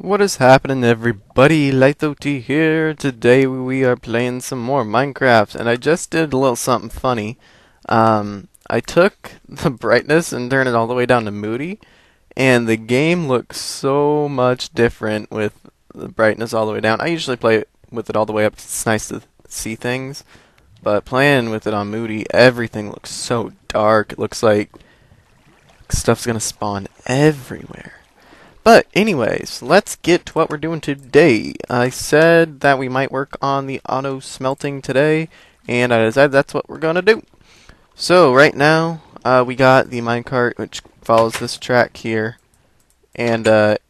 What is happening, everybody? LythoT here. Today we are playing some more Minecraft, and I just did a little something funny. I took the brightness and turned it all the way down to moody, and the game looks so much different with the brightness all the way down. I usually play it with it all the way up 'cause it's nice to see things, but playing with it on moody, everything looks so dark. It looks like stuff's gonna spawn everywhere. But anyways, let's get to what we're doing today. I said that we might work on the auto smelting today, and I decided that's what we're gonna do. So right now, we got the minecart which follows this track here, and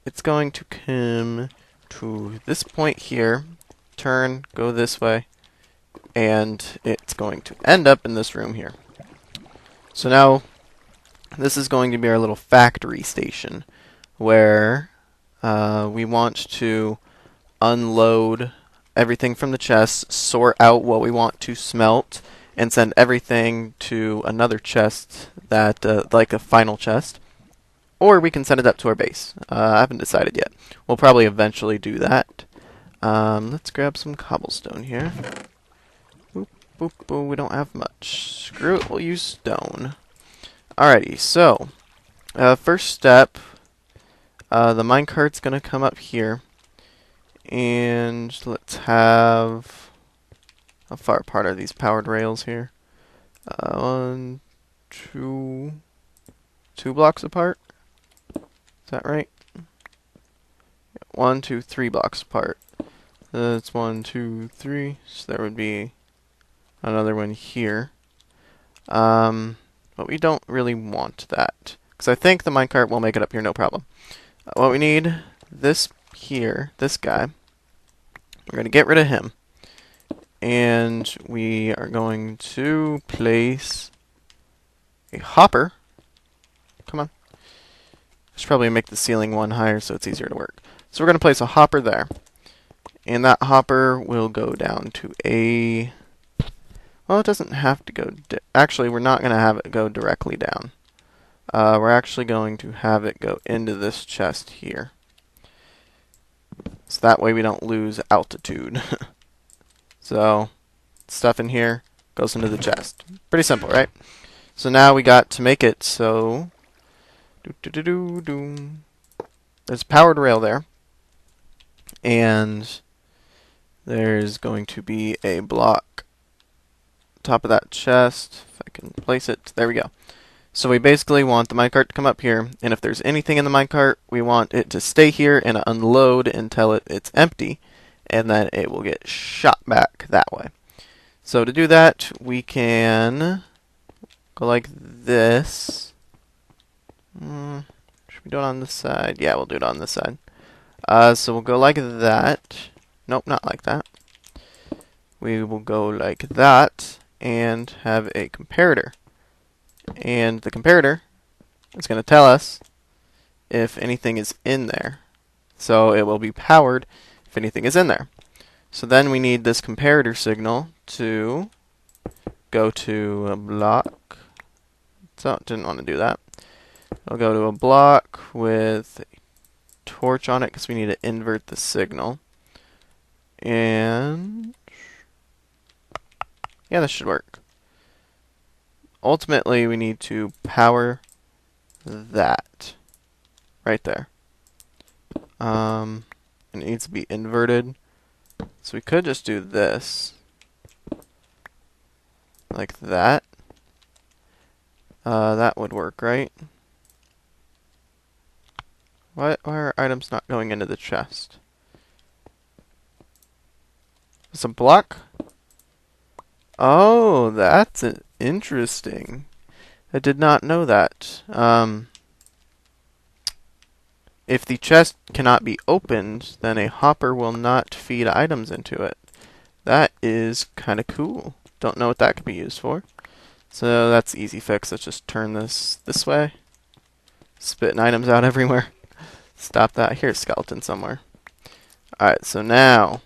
it's going to come to this point here, turn, go this way, and it's going to end up in this room here. So now, this is going to be our little factory station, where we want to unload everything from the chest, sort out what we want to smelt, and send everything to another chest that, like a final chest. Or we can send it up to our base. I haven't decided yet. We'll probably eventually do that. Let's grab some cobblestone here. Boop, boop, boop. We don't have much. Screw it, we'll use stone. Alrighty, so, first step, the minecart's going to come up here, and let's have, how far apart are these powered rails here? One, two blocks apart? Is that right? 1, 2, 3 blocks apart. That's 1, 2, 3, so there would be another one here. But we don't really want that, because I think the minecart will make it up here no problem. What we need, this here, this guy, we're going to get rid of him. And we are going to place a hopper. Come on. I should probably make the ceiling one higher so it's easier to work. So we're going to place a hopper there. And that hopper will go down to a... Well, it doesn't have to go... Actually, we're not going to have it go directly down. We're actually going to have it go into this chest here. So that way we don't lose altitude. So, stuff in here goes into the chest. Pretty simple, right? So now we got to make it so... There's a powered rail there. And there's going to be a block top of that chest. If I can place it. There we go. So we basically want the minecart to come up here, and if there's anything in the minecart, we want it to stay here and unload until it's empty, and then it will get shot back that way. So to do that, we can go like this. Should we do it on this side? Yeah, we'll do it on this side. So we'll go like that. Nope, not like that. We will go like that, and have a comparator. And the comparator is going to tell us if anything is in there. So it will be powered if anything is in there. So then we need this comparator signal to go to a block. So didn't want to do that. I'll go to a block with a torch on it because we need to invert the signal. And yeah, this should work. Ultimately, we need to power that right there. It needs to be inverted. So we could just do this like that. That would work, right? Why are items not going into the chest? It's a block? Oh, that's interesting. I did not know that. If the chest cannot be opened, then a hopper will not feed items into it. That is kind of cool. Don't know what that could be used for. So that's easy fix. Let's just turn this way. Spitting items out everywhere. Stop that. Here's a skeleton somewhere. Alright, so now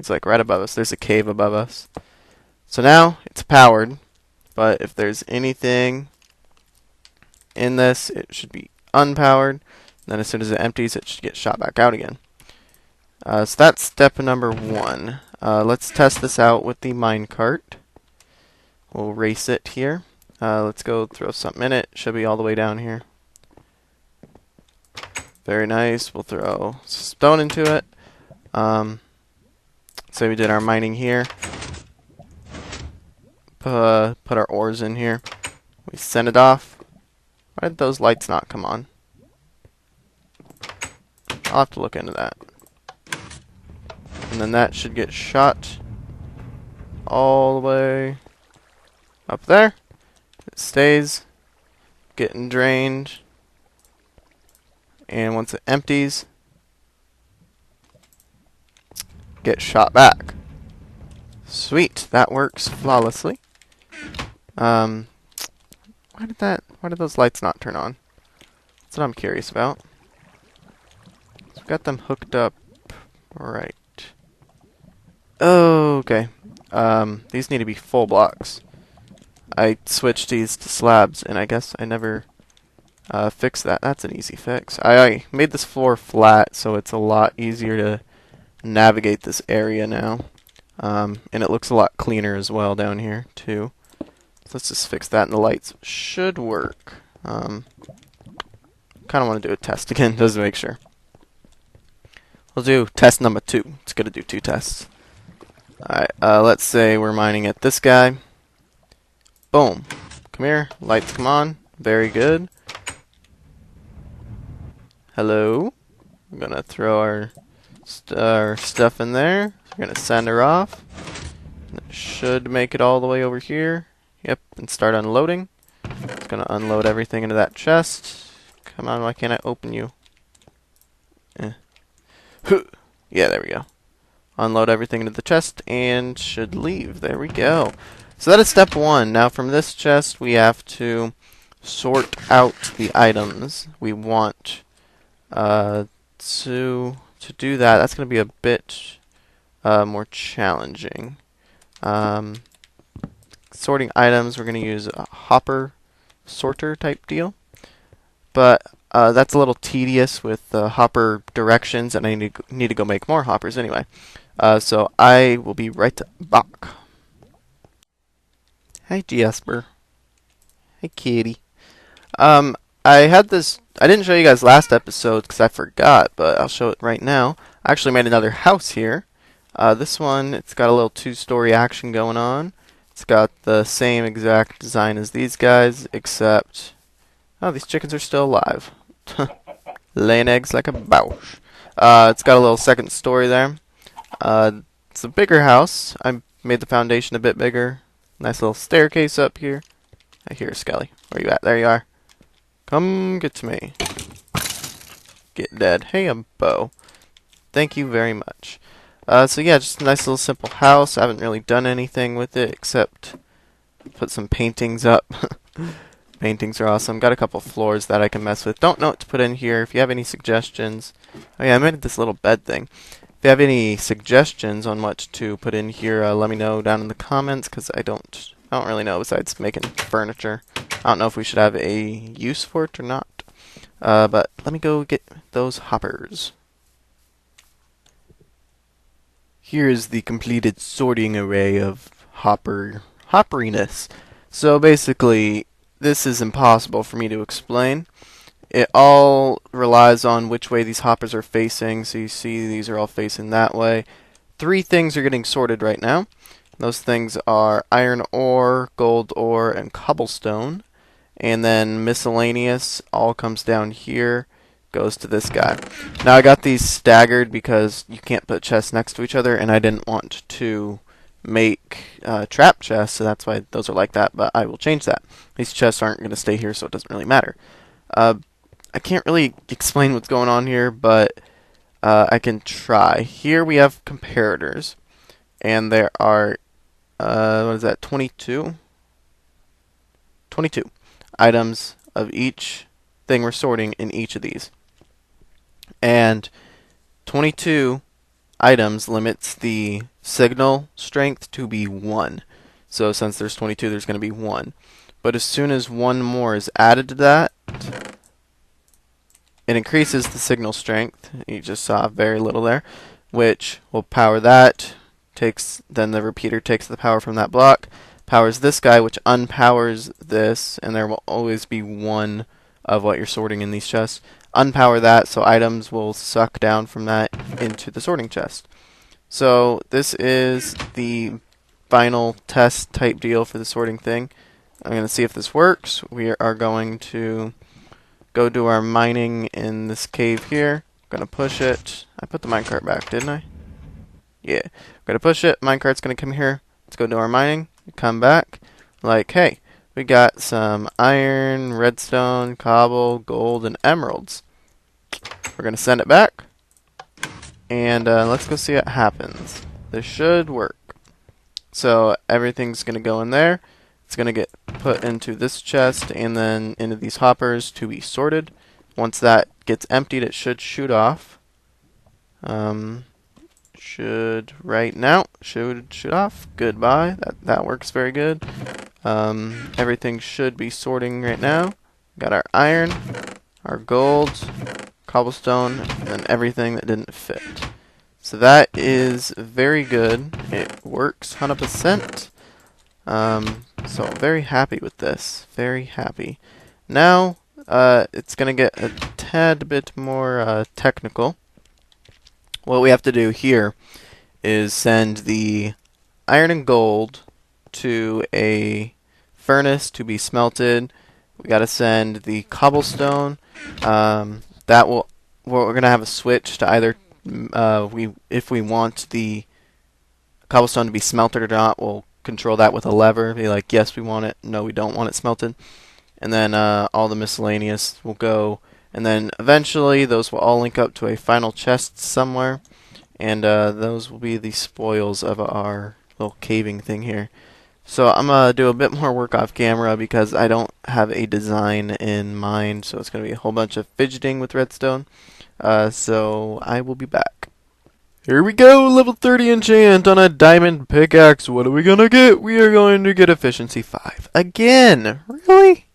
it's like right above us. There's a cave above us. So now it's powered, but if there's anything in this, it should be unpowered. Then as soon as it empties, it should get shot back out again. So that's step number 1. Let's test this out with the minecart. We'll race it here. Let's go throw something in it. Should be all the way down here. Very nice. We'll throw stone into it. So we did our mining here. Put our ores in here. We send it off. Why did those lights not come on? I'll have to look into that. And then that should get shot all the way up there. It stays getting drained. And once it empties, get shot back. Sweet, that works flawlessly. Why did those lights not turn on? That's what I'm curious about. So we've got them hooked up right. Okay. These need to be full blocks. I switched these to slabs, and I guess I never fixed that. That's an easy fix. I made this floor flat, so it's a lot easier to navigate this area now. And it looks a lot cleaner as well down here, too. So let's just fix that, and the lights should work. Kind of want to do a test again, just to make sure. We'll do test number 2. It's going to do 2 tests. Alright, let's say we're mining at this guy. Boom. Come here. Lights come on. Very good. Hello. We're going to throw our stuff in there. We're going to send her off. It should make it all the way over here. Yep, and start unloading. It's going to unload everything into that chest. Come on, why can't I open you? Yeah, there we go. Unload everything into the chest and should leave. There we go. So that is step 1. Now from this chest we have to sort out the items we want. To do that, that's going to be a bit more challenging. Sorting items, we're going to use a hopper sorter type deal. But that's a little tedious with the hopper directions, and I need to go make more hoppers anyway. So I will be right back. Hi, Jasper. Hey, kitty. I didn't show you guys last episode because I forgot, but I'll show it right now. I actually made another house here. This one, it's got a little 2-story action going on. It's got the same exact design as these guys, except... Oh, these chickens are still alive. Laying eggs like a Bausch. It's got a little 2nd story there. It's a bigger house. I made the foundation a bit bigger. Nice little staircase up here. I hear Skelly. Where you at? There you are. Come get to me. Get dead. Hey, a bow. Thank you very much. So yeah, just a nice little simple house. I haven't really done anything with it except put some paintings up. Paintings are awesome. Got a couple floors that I can mess with. Don't know what to put in here. If you have any suggestions... Oh yeah, I made this little bed thing. If you have any suggestions on what to put in here, let me know down in the comments, because I don't really know besides making furniture. I don't know if we should have a use for it or not. But let me go get those hoppers. Here is the completed sorting array of hopperiness. So basically, this is impossible for me to explain. It all relies on which way these hoppers are facing. So you see these are all facing that way. 3 things are getting sorted right now. Those things are iron ore, gold ore, and cobblestone. And then miscellaneous all comes down here, goes to this guy. Now I got these staggered because you can't put chests next to each other, and I didn't want to make trap chests, so that's why those are like that, but I will change that. These chests aren't going to stay here, so it doesn't really matter. I can't really explain what's going on here, but I can try. Here we have comparators, and there are, what is that, 22? 22 items of each thing we're sorting in each of these. And 22 items limits the signal strength to be 1. So since there's 22, there's going to be 1. But as soon as one more is added to that, it increases the signal strength. You just saw very little there, which will power that. Then the repeater takes the power from that block, powers this guy, which unpowers this, and there will always be one of what you're sorting in these chests. Unpower that, so items will suck down from that into the sorting chest. So this is the final test type deal for the sorting thing. I'm going to see if this works. We are going to go do our mining in this cave here. I'm going to push it. I put the minecart back, didn't I? Yeah. I'm going to push it. Minecart's going to come here. Let's go do our mining. Come back. Like, hey, we got some iron, redstone, cobble, gold, and emeralds. We're going to send it back. And let's go see what happens. This should work. So everything's going to go in there. It's going to get put into this chest and then into these hoppers to be sorted. Once that gets emptied, it should shoot off. Should right now. Should shoot off. Goodbye. That works very good. Everything should be sorting right now. Got our iron, our gold, cobblestone, and everything that didn't fit. So that is very good. It works 100%. So I'm very happy with this. Very happy. Now, it's going to get a tad bit more technical. What we have to do here is send the iron and gold to a furnace to be smelted. We got to send the cobblestone. We're going to have a switch to either if we want the cobblestone to be smelted or not, we'll control that with a lever. Be like, yes, we want it. No, we don't want it smelted. And then all the miscellaneous will go. And then eventually those will all link up to a final chest somewhere. And those will be the spoils of our little caving thing here. So I'm going to do a bit more work off camera because I don't have a design in mind. So it's going to be a whole bunch of fidgeting with redstone. So I will be back. Here we go, level 30 enchant on a diamond pickaxe. What are we going to get? We are going to get efficiency 5. Again! Really?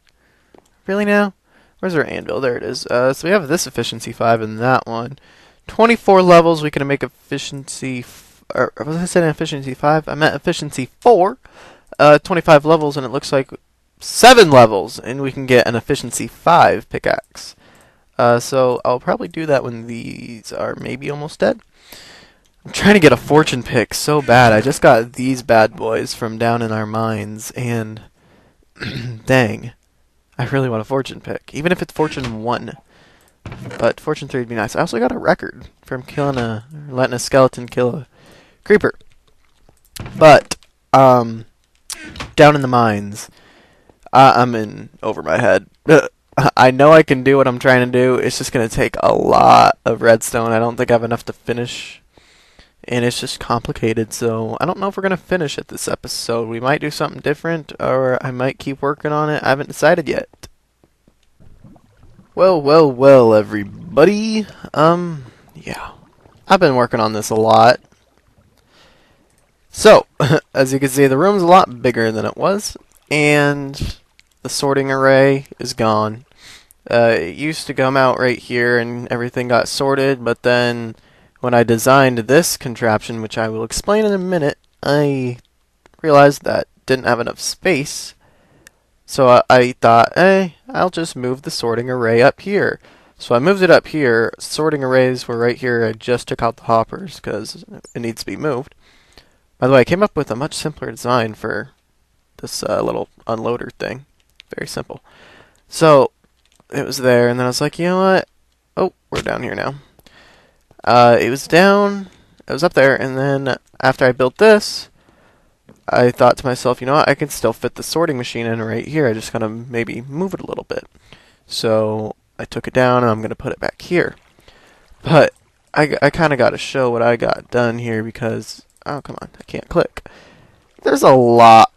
Really now? Where's our anvil? There it is. So we have this efficiency 5 and that one. 24 levels, we can make efficiency... Or was I saying efficiency 5? I meant efficiency 4. 25 levels, and it looks like 7 levels, and we can get an efficiency 5 pickaxe. So I'll probably do that when these are maybe almost dead. I'm trying to get a fortune pick so bad. I just got these bad boys from down in our mines, and dang, I really want a fortune pick, even if it's fortune 1. But fortune 3 would be nice. I also got a record from letting a skeleton kill a creeper. But down in the mines, I'm in over my head. I know I can do what I'm trying to do. It's just going to take a lot of redstone. I don't think I have enough to finish. And it's just complicated, so I don't know if we're going to finish it this episode. We might do something different, or I might keep working on it. I haven't decided yet. Well, everybody. Yeah. I've been working on this a lot. So, as you can see, the room's a lot bigger than it was, and the sorting array is gone. It used to come out right here, and everything got sorted, but then when I designed this contraption, which I will explain in a minute, I realized that didn't have enough space. So I thought, hey, I'll just move the sorting array up here. So I moved it up here. Sorting arrays were right here. I just took out the hoppers because it needs to be moved. By the way, I came up with a much simpler design for this little unloader thing. Very simple. So it was there, and then I was like, you know what? Oh, we're down here now. It was up there, and then after I built this, I thought to myself, you know what, I can still fit the sorting machine in right here. I just gotta maybe move it a little bit. So I took it down, and I'm gonna put it back here. But I kind of got to show what I got done here because, oh, come on, I can't click. There's a lot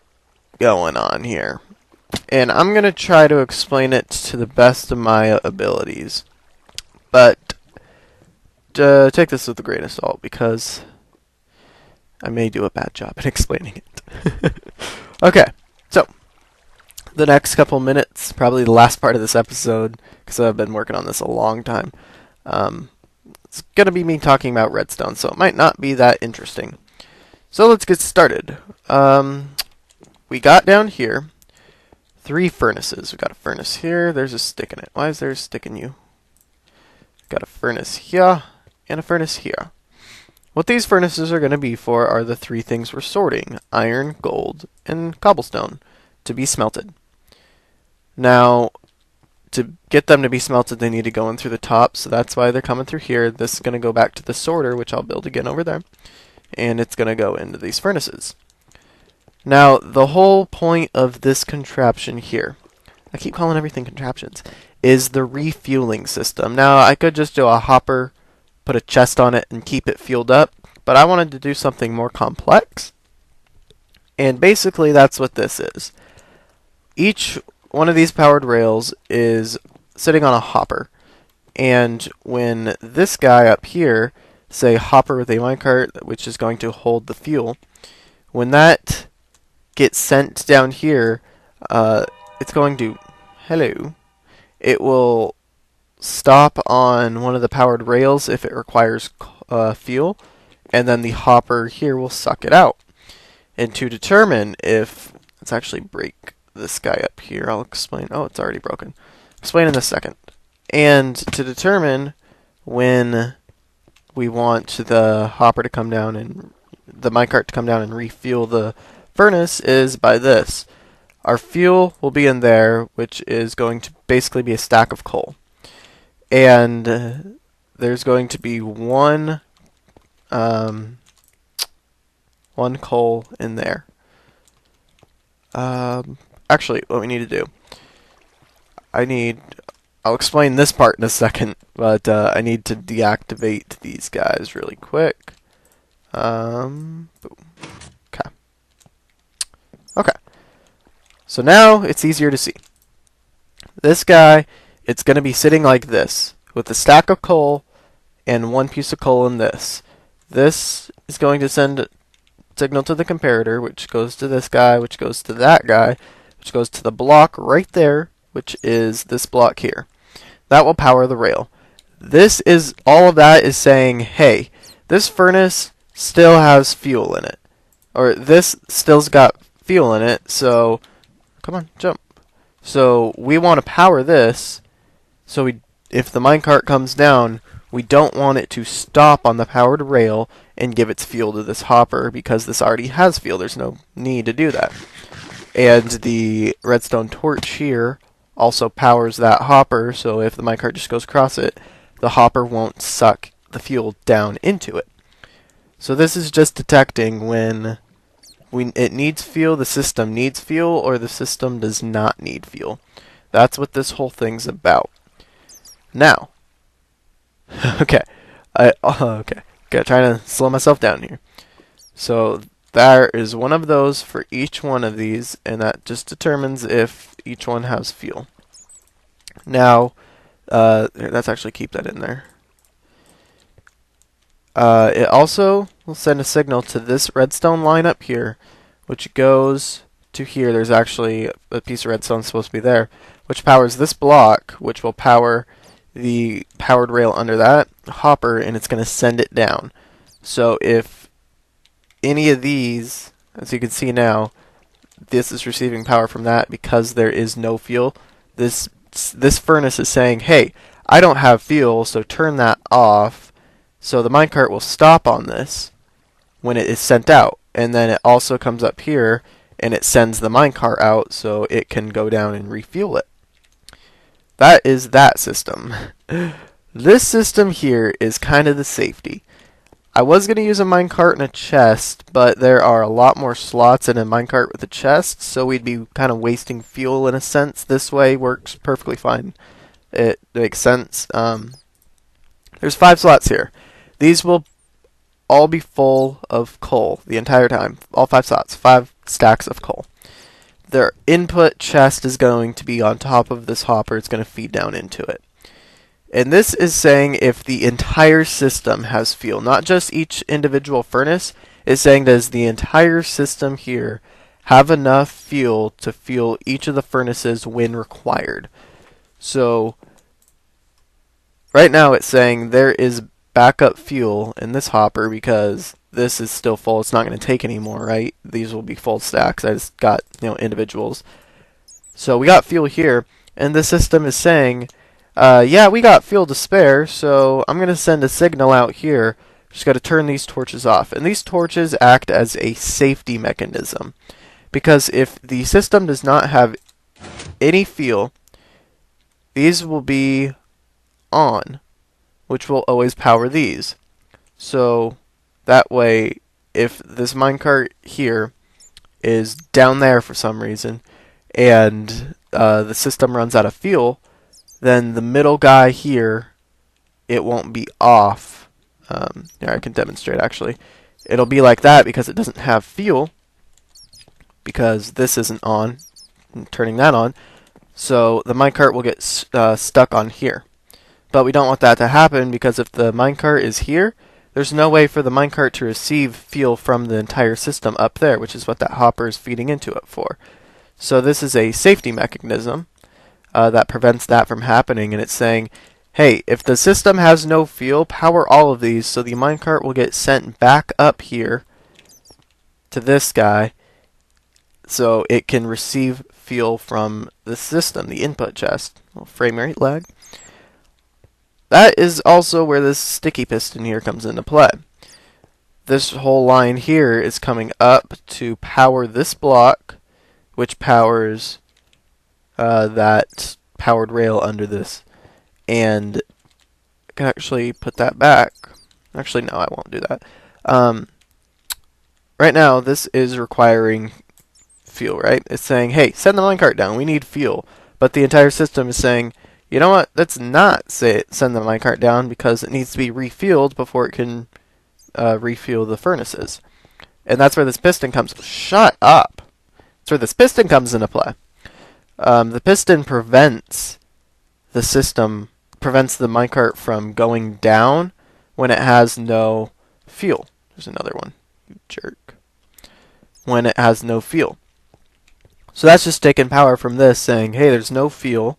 going on here. And I'm gonna try to explain it to the best of my abilities. But take this with a grain of salt because I may do a bad job at explaining it. Okay, so the next couple minutes, probably the last part of this episode, because I've been working on this a long time. It's going to be me talking about redstone, so it might not be that interesting. So let's get started. We got down here 3 furnaces. We got a furnace here. There's a stick in it. Why is there a stick in you? Got a furnace here and a furnace here. What these furnaces are going to be for are the 3 things we're sorting: iron, gold, and cobblestone to be smelted. Now, to get them to be smelted, they need to go in through the top, so that's why they're coming through here. This is going to go back to the sorter, which I'll build again over there, and it's going to go into these furnaces. Now, the whole point of this contraption here, I keep calling everything contraptions, is the refueling system. Now, I could just do a hopper, put a chest on it, and keep it fueled up, but I wanted to do something more complex, and basically that's what this is. Each one of these powered rails is sitting on a hopper, and when this guy up here, say hopper with a minecart, which is going to hold the fuel, when that gets sent down here, it's going to, it will stop on one of the powered rails if it requires fuel, and then the hopper here will suck it out. And to determine if, let's actually break this guy up here, I'll explain. Oh, it's already broken. Explain in a second. And to determine when we want the hopper to come down and the minecart to come down and refuel the furnace is by this. Our fuel will be in there, which is going to basically be a stack of coal. And there's going to be one coal in there. Actually, what we need to do, I'll explain this part in a second, but I need to deactivate these guys really quick. Boom. Okay. Okay. So now it's easier to see. This guy, it's going to be sitting like this, with a stack of coal and 1 piece of coal in this. This is going to send a signal to the comparator, which goes to this guy, which goes to that guy, which goes to the block right there, which is this block here. That will power the rail. This is, all of that is saying, hey, this furnace still has fuel in it. Or this still's got fuel in it, so, come on, jump. So we want to power this, so if the minecart comes down, we don't want it to stop on the powered rail and give its fuel to this hopper, because this already has fuel. There's no need to do that. And the redstone torch here also powers that hopper, so if the minecart just goes across it, the hopper won't suck the fuel down into it. So this is just detecting when it needs fuel, the system needs fuel, or the system does not need fuel. That's what this whole thing's about. Now, okay, trying to slow myself down here. So there is one of those for each one of these, and that just determines if each one has fuel. Now, let's actually keep that in there. It also will send a signal to this redstone line up here, which goes to here. There's actually a piece of redstone supposed to be there, which powers this block, which will power the powered rail under that hopper, and it's going to send it down. So if any of these, as you can see now, this is receiving power from that because there is no fuel. This furnace is saying, hey, I don't have fuel, so turn that off. So the minecart will stop on this when it is sent out, and then it also comes up here and it sends the minecart out so it can go down and refuel it. That is that system. This system here is kind of the safety. I was going to use a minecart and a chest, but there are a lot more slots in a minecart with a chest, so we'd be kind of wasting fuel in a sense. This way works perfectly fine. It makes sense. There's 5 slots here. These will all be full of coal the entire time. All 5 slots, 5 stacks of coal. Their input chest is going to be on top of this hopper. It's going to feed down into it. And this is saying if the entire system has fuel, not just each individual furnace. It's saying does the entire system here have enough fuel to fuel each of the furnaces when required. So right now it's saying there is backup fuel in this hopper because this is still full. It's not going to take any more, right? These will be full stacks. I just got, individuals. So we got fuel here, and the system is saying, yeah, we got fuel to spare, so I'm going to send a signal out here. Just got to turn these torches off. And these torches act as a safety mechanism. Because if the system does not have any fuel, these will be on, which will always power these. So that way, if this minecart here is down there for some reason, and the system runs out of fuel, then the middle guy here, it won't be off. Here, I can demonstrate actually. It'll be like that because it doesn't have fuel, because this isn't on. I'm turning that on. So the minecart will get stuck on here. But we don't want that to happen, because if the minecart is here, there's no way for the minecart to receive fuel from the entire system up there, which is what that hopper is feeding into it for. So this is a safety mechanism that prevents that from happening, and it's saying, hey, if the system has no fuel, power all of these, so the minecart will get sent back up here to this guy, so it can receive fuel from the system, the input chest. A little frame rate lag. That is also where this sticky piston here comes into play. This whole line here is coming up to power this block, which powers that powered rail under this. And I can actually put that back. Actually, no, I won't do that. Right now, this is requiring fuel, right? It's saying, hey, send the minecart down. We need fuel. But the entire system is saying, you know what? Let's not send the minecart down, because it needs to be refueled before it can refuel the furnaces. And that's where this piston comes. Shut up! That's where this piston comes into play. The piston prevents the minecart from going down when it has no fuel. There's another one. You jerk. When it has no fuel. So that's just taking power from this, saying, hey, there's no fuel.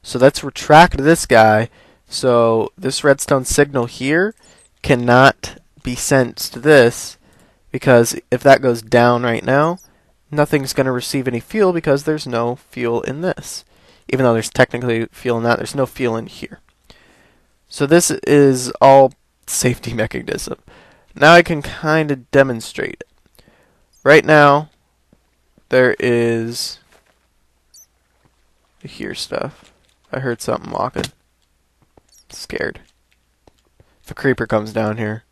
So let's retract this guy. So this redstone signal here cannot be sent to this, because if that goes down right now, nothing's going to receive any fuel because there's no fuel in this. Even though there's technically fuel in that, there's no fuel in here. So this is all safety mechanism. Now I can kind of demonstrate it. Right now, there is here stuff. I heard something walking. Scared. If a creeper comes down here.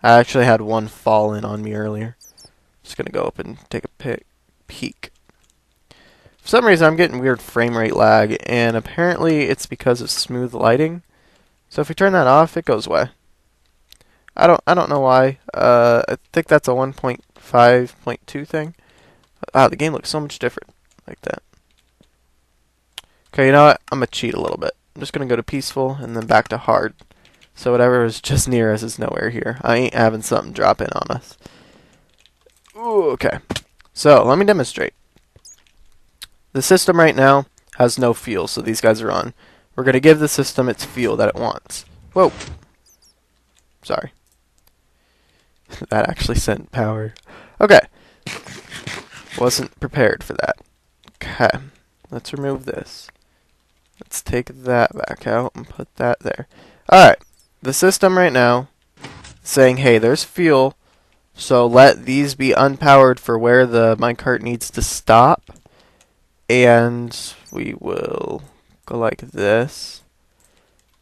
I actually had one fall in on me earlier. Just gonna go up and take a peek. For some reason I'm getting weird frame rate lag, and apparently it's because of smooth lighting. So if we turn that off, it goes away. I don't know why. I think that's a 1.5.2 thing. Wow, the game looks so much different like that. Okay, you know what? I'm gonna cheat a little bit. I'm just gonna go to peaceful and then back to hard. So whatever is just near us is nowhere here. I ain't having something drop in on us. Ooh, okay. So let me demonstrate. The system right now has no fuel, so these guys are on. We're gonna give the system its fuel that it wants. Whoa. Sorry. That actually sent power. Okay. Wasn't prepared for that. Okay. Let's remove this. Let's take that back out and put that there. Alright. The system right now is saying, hey, there's fuel, so let these be unpowered for where the minecart needs to stop. And we will go like this.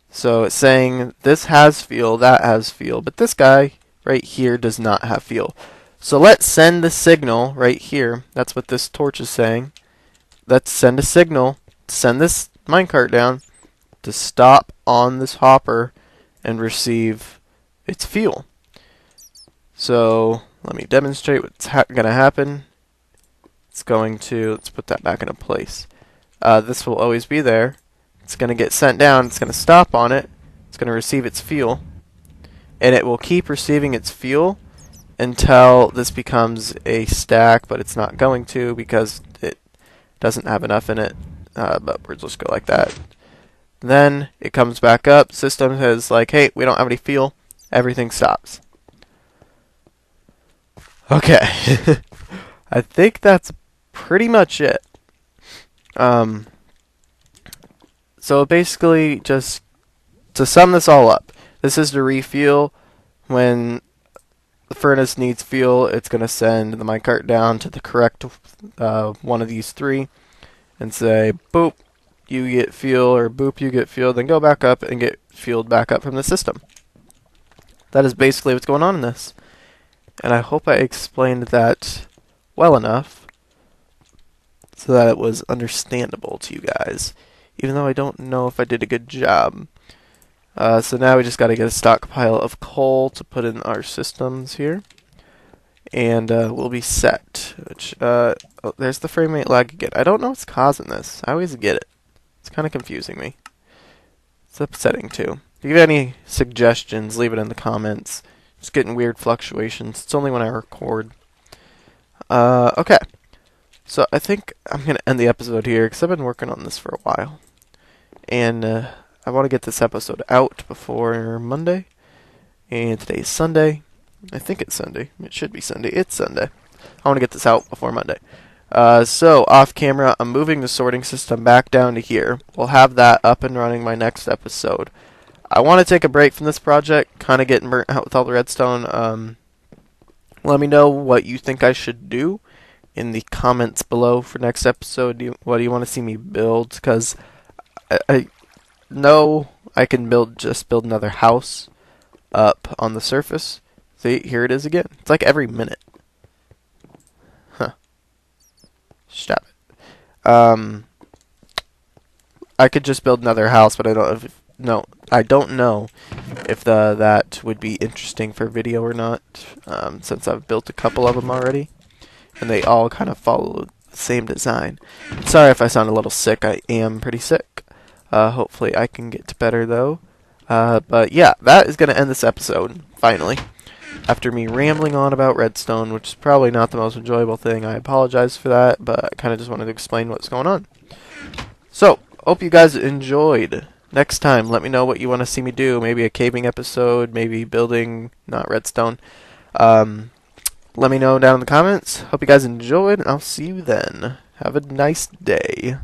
So it's saying this has fuel, that has fuel, but this guy right here does not have fuel. So let's send the signal right here. That's what this torch is saying. Let's send a signal, send this minecart down to stop on this hopper and receive its fuel. So let me demonstrate what's going to happen. It's going to, let's put that back into place. This will always be there. It's going to get sent down. It's going to stop on it. It's going to receive its fuel. And it will keep receiving its fuel until this becomes a stack, but it's not going to because it doesn't have enough in it. But we'll just go like that. Then it comes back up. System says like, hey, we don't have any fuel. Everything stops. Okay. I think that's pretty much it. So basically, just to sum this all up, this is to refuel. When the furnace needs fuel, it's going to send the minecart down to the correct one of these three and say, boop, you get fuel, or boop, you get fuel, then go back up and get fueled back up from the system. That is basically what's going on in this. And I hope I explained that well enough so that it was understandable to you guys, even though I don't know if I did a good job. So now we just got to get a stockpile of coal to put in our systems here, and we'll be set. Which oh, there's the frame rate lag again. I don't know what's causing this. I always get it. It's kind of confusing me. It's upsetting too. If you have any suggestions, leave it in the comments. Just getting weird fluctuations. It's only when I record. Okay. So I think I'm going to end the episode here because I've been working on this for a while. And I want to get this episode out before Monday. And today's Sunday. I think it's Sunday. It should be Sunday. It's Sunday. I want to get this out before Monday. So, off camera, I'm moving the sorting system back down to here. We'll have that up and running my next episode. I want to take a break from this project, kind of getting burnt out with all the redstone. Let me know what you think I should do in the comments below for next episode. What do you want to see me build? Because I know I can just build another house up on the surface. See, here it is again. It's like every minute. Huh. Stop it. I could just build another house, but I don't know if that would be interesting for video or not, since I've built a couple of them already, and they all kind of follow the same design. Sorry if I sound a little sick. I am pretty sick. Hopefully I can get better though. But yeah, that is going to end this episode, finally. After me rambling on about redstone, which is probably not the most enjoyable thing. I apologize for that, but I kind of just wanted to explain what's going on. So, hope you guys enjoyed. Next time, let me know what you want to see me do. Maybe a caving episode, maybe building, not redstone. Let me know down in the comments. Hope you guys enjoyed, and I'll see you then. Have a nice day.